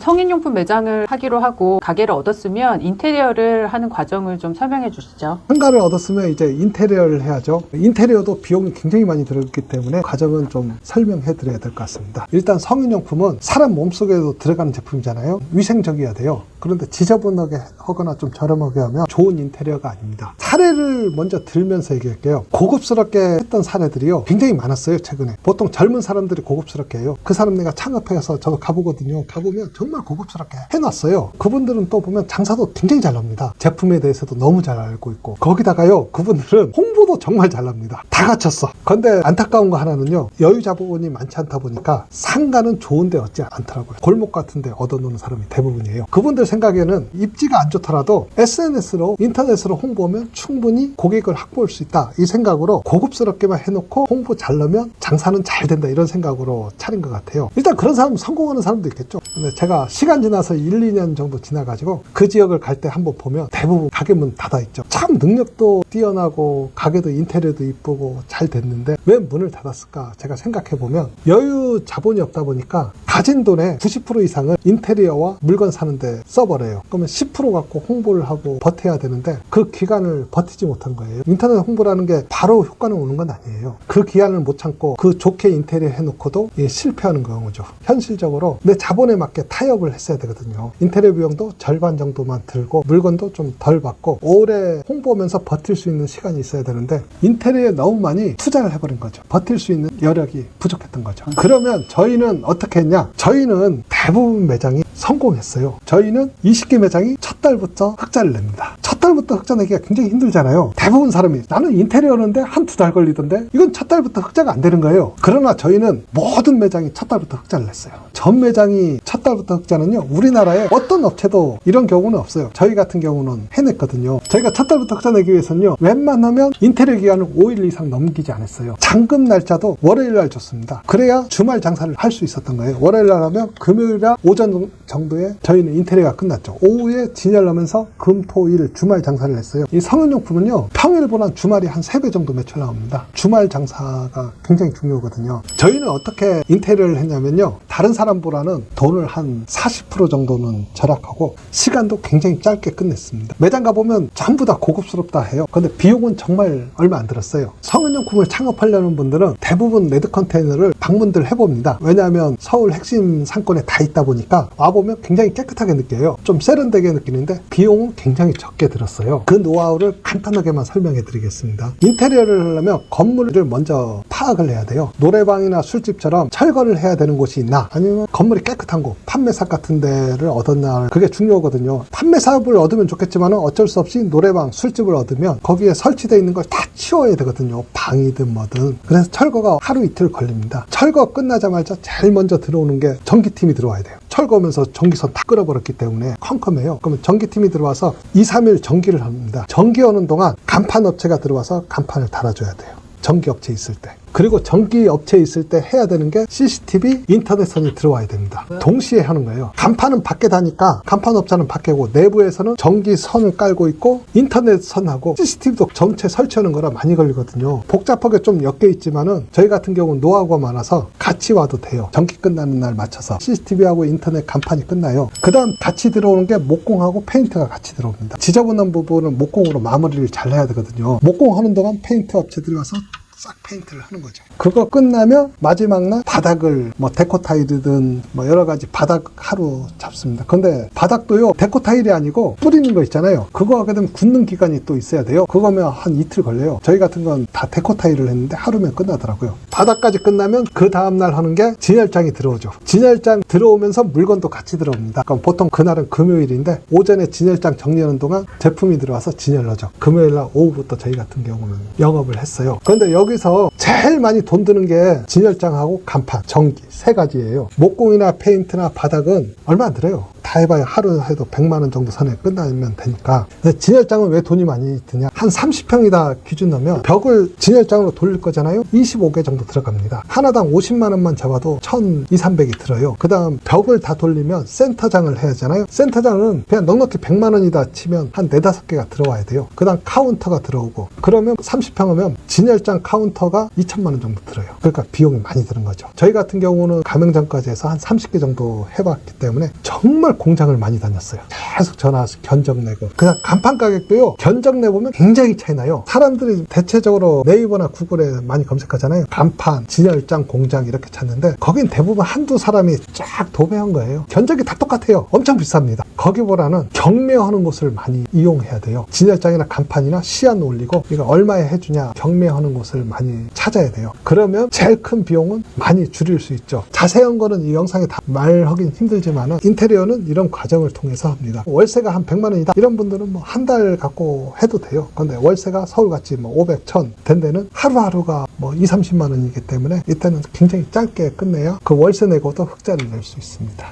성인용품 매장을 하기로 하고 가게를 얻었으면 인테리어를 하는 과정을 좀 설명해 주시죠. 상가를 얻었으면 이제 인테리어를 해야죠. 인테리어도 비용이 굉장히 많이 들었기 때문에 과정은 좀 설명해 드려야 될 것 같습니다. 일단 성인용품은 사람 몸속에도 들어가는 제품이잖아요. 위생적이어야 돼요. 그런데 지저분하게 하거나 좀 저렴하게 하면 좋은 인테리어가 아닙니다. 사례를 먼저 들면서 얘기할게요. 고급스럽게 했던 사례들이요 굉장히 많았어요. 최근에 보통 젊은 사람들이 고급스럽게 해요. 그 사람 내가 창업해서 저도 가보거든요. 가보면 정말 고급스럽게 해놨어요. 그분들은 또 보면 장사도 굉장히 잘 납니다. 제품에 대해서도 너무 잘 알고 있고, 거기다가요 그분들은 홍보도 정말 잘 납니다. 다 갖췄어. 근데 안타까운 거 하나는요, 여유 자본이 많지 않다 보니까 상가는 좋은데 얻지 않더라고요. 골목 같은데 얻어놓는 사람이 대부분이에요. 그분들 생각에는 입지가 안 좋더라도 SNS로 인터넷으로 홍보하면 충분히 고객을 확보할 수 있다, 이 생각으로 고급스럽게만 해놓고 홍보 잘 넣으면 장사는 잘 된다, 이런 생각으로 차린 것 같아요. 일단 그런 사람, 성공하는 사람도 있겠죠. 근데 제가 시간 지나서 1, 2년 정도 지나가지고 그 지역을 갈 때 한번 보면 대부분 가게 문 닫아있죠. 참 능력도 뛰어나고 가게도 인테리어도 이쁘고 잘 됐는데 왜 문을 닫았을까 제가 생각해보면 여유 자본이 없다 보니까 가진 돈의 90% 이상을 인테리어와 물건 사는데 써버려요. 그러면 10% 갖고 홍보를 하고 버텨야 되는데 그 기간을 버티지 못한 거예요. 인터넷 홍보라는 게 바로 효과는 오는 건 아니에요. 그 기간을 못 참고 그 좋게 인테리어 해놓고도 실패하는 경우죠. 현실적으로 내 자본에 맞게 타협을 했어야 되거든요. 인테리어 비용도 절반 정도만 들고 물건도 좀 덜 받고 오래 홍보하면서 버틸 수 있는 시간이 있어야 되는데 인테리어에 너무 많이 투자를 해버린 거죠. 버틸 수 있는 여력이 부족했던 거죠. 그러면 저희는 어떻게 했냐? 저희는 대부분 매장이 성공했어요. 저희는 20개 매장이 첫 달부터 흑자를 냅니다. 첫 달부터 흑자 내기가 굉장히 힘들잖아요. 대부분 사람이 나는 인테리어는데 한두 달 걸리던데 이건 첫 달부터 흑자가 안 되는 거예요. 그러나 저희는 모든 매장이 첫 달부터 흑자를 냈어요. 전 매장이 첫 달부터 흑자는요, 우리나라에 어떤 업체도 이런 경우는 없어요. 저희 같은 경우는 해냈거든요. 저희가 첫 달부터 흑자 내기 위해서는요, 웬만하면 인테리어 기간을 5일 이상 넘기지 않았어요. 잔금 날짜도 월요일 날 줬습니다. 그래야 주말 장사를 할 수 있었던 거예요. 월요일 날 하면 금요일 날 오전 정도에 저희는 인테리어가 끝났죠. 오후에 진열하면서 금, 토, 일 주말 장사를 했어요. 이 성인용품은요, 평일보다 주말이 한 3배 정도 매출 나옵니다. 주말 장사가 굉장히 중요하거든요. 저희는 어떻게 인테리어를 했냐면요, 다른 사람보다는 돈을 한 40% 정도는 절약하고 시간도 굉장히 짧게 끝냈습니다. 매장 가보면 전부 다 고급스럽다 해요. 근데 비용은 정말 얼마 안 들었어요. 성인용품을 창업하려는 분들은 대부분 레드 컨테이너를 방문들 해봅니다. 왜냐하면 서울 핵심 상권에 다 있다 보니까 와보면 굉장히 깨끗하게 느껴요. 좀 세련되게 느끼는데 비용은 굉장히 적게 들었어요. 그 노하우를 간단하게만 설명해 드리겠습니다. 인테리어를 하려면 건물을 먼저 파악을 해야 돼요. 노래방이나 술집처럼 철거를 해야 되는 곳이 있나, 아니면 건물이 깨끗한 곳, 판매사업 같은 데를 얻었나, 그게 중요하거든요. 판매사업을 얻으면 좋겠지만 어쩔 수 없이 노래방, 술집을 얻으면 거기에 설치되어 있는 걸 다 치워야 되거든요. 방이든 뭐든. 그래서 철거가 하루 이틀 걸립니다. 철거 끝나자마자 제일 먼저 들어오는 게 전기팀이 들어와야 돼요. 철거하면서 전기선 다 끌어버렸기 때문에 컴컴해요. 그러면 전기팀이 들어와서 2, 3일 전기를 합니다. 전기 오는 동안 간판업체가 들어와서 간판을 달아줘야 돼요. 전기업체 있을 때. 그리고 전기업체에 있을 때 해야 되는 게 CCTV, 인터넷선이 들어와야 됩니다. 동시에 하는 거예요. 간판은 밖에 다니까 간판업자는 밖에고 내부에서는 전기선을 깔고 있고 인터넷선하고 CCTV도 전체 설치하는 거라 많이 걸리거든요. 복잡하게 좀 엮여 있지만은 저희 같은 경우는 노하우가 많아서 같이 와도 돼요. 전기 끝나는 날 맞춰서 CCTV하고 인터넷 간판이 끝나요. 그 다음 같이 들어오는 게 목공하고 페인트가 같이 들어옵니다. 지저분한 부분은 목공으로 마무리를 잘 해야 되거든요. 목공하는 동안 페인트 업체들이 와서 싹 페인트를 하는 거죠. 그거 끝나면 마지막 날 바닥을 뭐 데코 타일이든 뭐 여러 가지 바닥 하루 잡습니다. 근데 바닥도요, 데코 타일이 아니고 뿌리는 거 있잖아요. 그거 하게 되면 굳는 기간이 또 있어야 돼요. 그거면 한 이틀 걸려요. 저희 같은 건 다 데코 타일을 했는데 하루면 끝나더라고요. 바닥까지 끝나면 그 다음날 하는 게 진열장이 들어오죠. 진열장 들어오면서 물건도 같이 들어옵니다. 그럼 보통 그날은 금요일인데 오전에 진열장 정리하는 동안 제품이 들어와서 진열하죠. 금요일날 오후부터 저희 같은 경우는 영업을 했어요. 그런데 여기서 제일 많이 돈 드는 게 진열장하고 간판, 전기 세 가지예요. 목공이나 페인트나 바닥은 얼마 안 들어요. 다 해봐야 하루 해도 100만 원 정도 선에 끝나면 되니까. 근데 진열장은 왜 돈이 많이 드냐? 한 30평이다 기준 넣으면 벽을 진열장으로 돌릴 거잖아요. 25개 정도 들어갑니다. 하나당 50만 원만 잡아도 1,200~300이 들어요. 그 다음 벽을 다 돌리면 센터장을 해야 하잖아요. 센터장은 그냥 넉넉히 100만 원이다 치면 한 4~5개가 들어와야 돼요. 그 다음 카운터가 들어오고, 그러면 30평 하면 진열장 카운터가 2천만 원 정도 들어요. 그러니까 비용이 많이 드는 거죠. 저희 같은 경우는 가맹점까지 해서 한 30개 정도 해봤기 때문에 정말 공장을 많이 다녔어요. 계속 전화 와서 견적 내고. 그냥 간판 가격도요, 견적 내보면 굉장히 차이 나요. 사람들이 대체적으로 네이버나 구글에 많이 검색하잖아요. 간판, 진열장, 공장 이렇게 찾는데 거긴 대부분 한두 사람이 쫙 도배한 거예요. 견적이 다 똑같아요. 엄청 비쌉니다. 거기보다는 경매하는 곳을 많이 이용해야 돼요. 진열장이나 간판이나 시안 올리고 이거 얼마에 해주냐 경매하는 곳을 많이 찾아야 돼요. 그러면 제일 큰 비용은 많이 줄일 수 있죠. 자세한 거는 이 영상에 다 말하긴 힘들지만 인테리어는 이런 과정을 통해서 합니다. 월세가 한 100만 원이다 이런 분들은 뭐 한 달 갖고 해도 돼요. 근데 월세가 서울같이 뭐 500, 1000 된 데는 하루하루가 뭐 20~30만 원이기 때문에 이때는 굉장히 짧게 끝내야 그 월세 내고도 흑자를 낼 수 있습니다.